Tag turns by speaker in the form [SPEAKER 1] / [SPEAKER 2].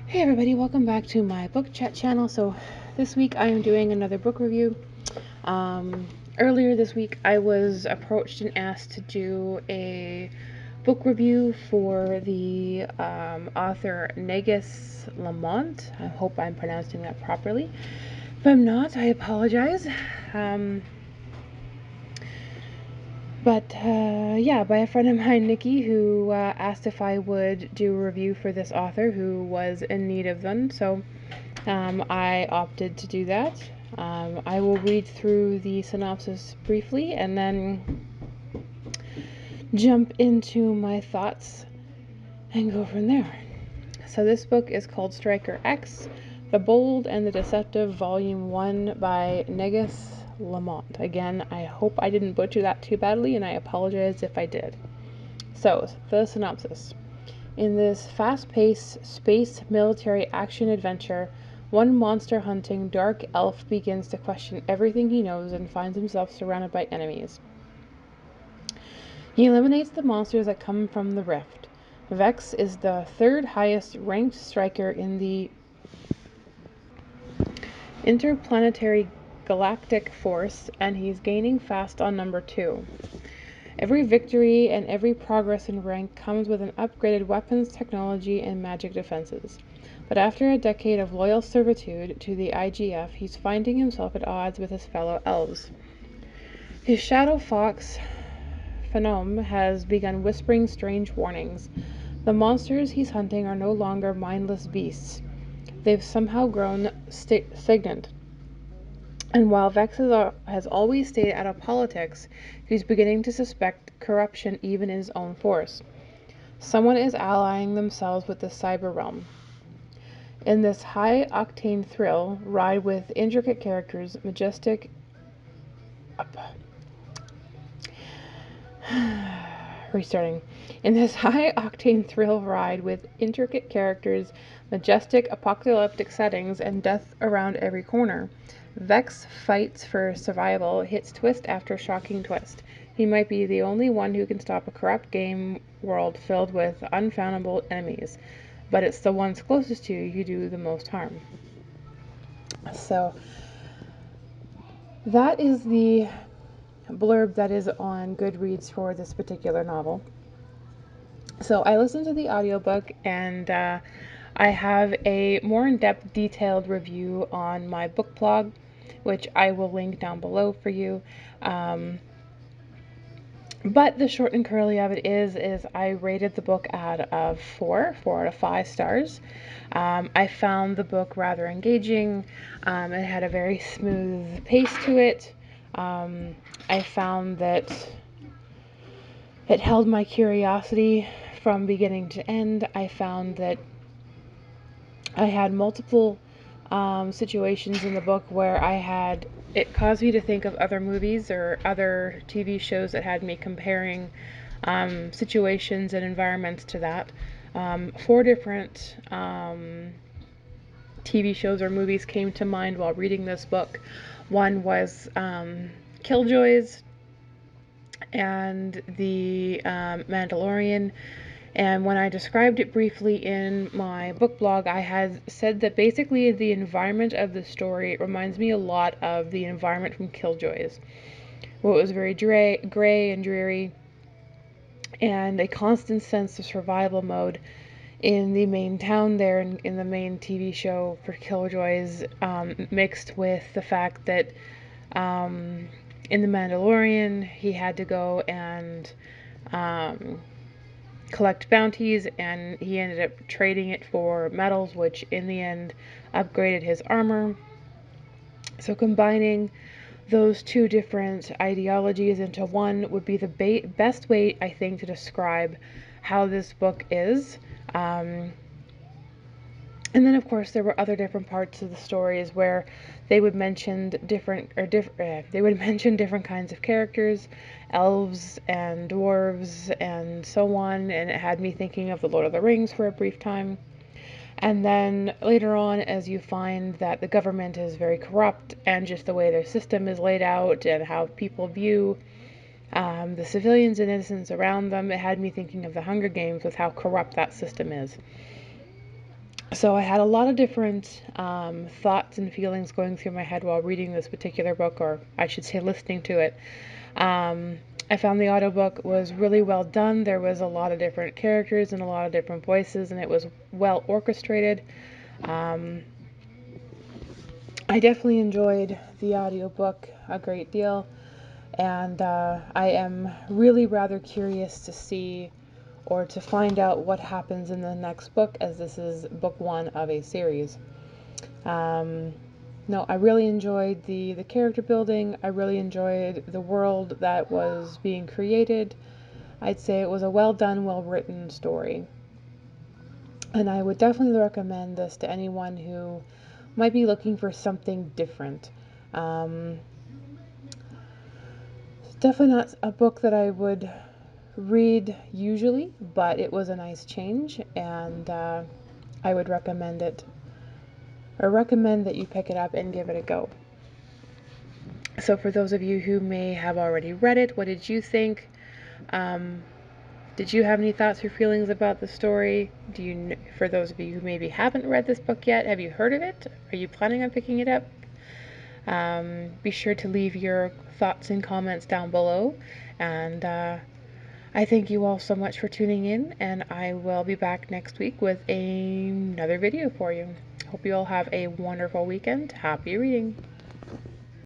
[SPEAKER 1] Hey everybody, welcome back to my book chat channel. So this week I am doing another book review. Earlier this week I was approached and asked to do a book review for the author Negus Lamont. I hope I'm pronouncing that properly. If I'm not, I apologize. Yeah, by a friend of mine, Nichi, who asked if I would do a review for this author who was in need of them. So I opted to do that. I will read through the synopsis briefly and then jump into my thoughts and go from there. So this book is called Striker X, The Bold and the Deceptive, Volume 1 by Negus Lamont. Again, I hope I didn't butcher that too badly, and I apologize if I did. So, the synopsis. In this fast-paced space military action adventure, one monster-hunting dark elf begins to question everything he knows and finds himself surrounded by enemies. He eliminates the monsters that come from the rift. Vex is the third highest ranked striker in the interplanetary galactic force, and he's gaining fast on number 2. Every victory and every progress in rank comes with an upgraded weapons technology and magic defenses. But after a decade of loyal servitude to the IGF, he's finding himself at odds with his fellow elves. His shadow fox, Phenom, has begun whispering strange warnings. The monsters he's hunting are no longer mindless beasts. They've somehow grown stagnant. And while Vex has always stayed out of politics, he's beginning to suspect corruption even in his own force. Someone is allying themselves with the cyber realm. In this high-octane thrill, ride with intricate characters, majestic... Restarting. In this high-octane thrill ride with intricate characters, majestic apocalyptic settings, and death around every corner, Vex fights for survival, hits twist after shocking twist. He might be the only one who can stop a corrupt game world filled with unfathomable enemies, but it's the ones closest to you who do the most harm. So, that is the blurb that is on Goodreads for this particular novel. So I listened to the audiobook, and I have a more in-depth detailed review on my book blog, which I will link down below for you. But the short and curly of it is I rated the book out of 4 out of 5 stars. I found the book rather engaging. It had a very smooth pace to it. I found that it held my curiosity from beginning to end. I found that I had multiple situations in the book where it caused me to think of other movies or other TV shows that had me comparing situations and environments to that. 4 different TV shows or movies came to mind while reading this book. One was Killjoys and the Mandalorian. And when I described it briefly in my book blog, I had said that basically the environment of the story reminds me a lot of the environment from Killjoys. Well, it was very gray and dreary, and a constant sense of survival mode in the main town there, in the main TV show for Killjoys, mixed with the fact that in The Mandalorian, he had to go and collect bounties, and he ended up trading it for metals, which in the end upgraded his armor. So combining those 2 different ideologies into one would be the best way, I think, to describe how this book is. And then, of course, there were other different parts of the stories where they would mention different kinds of characters, elves and dwarves and so on, and it had me thinking of the Lord of the Rings for a brief time. And then later on, as you find that the government is very corrupt, and just the way their system is laid out and how people view the civilians and innocents around them, it had me thinking of the Hunger Games with how corrupt that system is. So I had a lot of different thoughts and feelings going through my head while reading this particular book, or I should say listening to it. Um, I found the audiobook was really well done. There was a lot of different characters and a lot of different voices, and it was well orchestrated. Um, I definitely enjoyed the audiobook a great deal, and I am really rather curious to see or to find out what happens in the next book, as this is book one of a series. Um, no, I really enjoyed the character building. I really enjoyed the world that was being created. I'd say it was a well done, well written story. And I would definitely recommend this to anyone who might be looking for something different. Um, Definitely not a book that I would read usually, but it was a nice change, and I would recommend it, or recommend that you pick it up and give it a go. So for those of you who may have already read it, what did you think? Um, did you have any thoughts or feelings about the story? For those of you who maybe haven't read this book yet, have you heard of it? Are you planning on picking it up? Be sure to leave your thoughts and comments down below. And I thank you all so much for tuning in, and I will be back next week with another video for you. Hope you all have a wonderful weekend. Happy reading!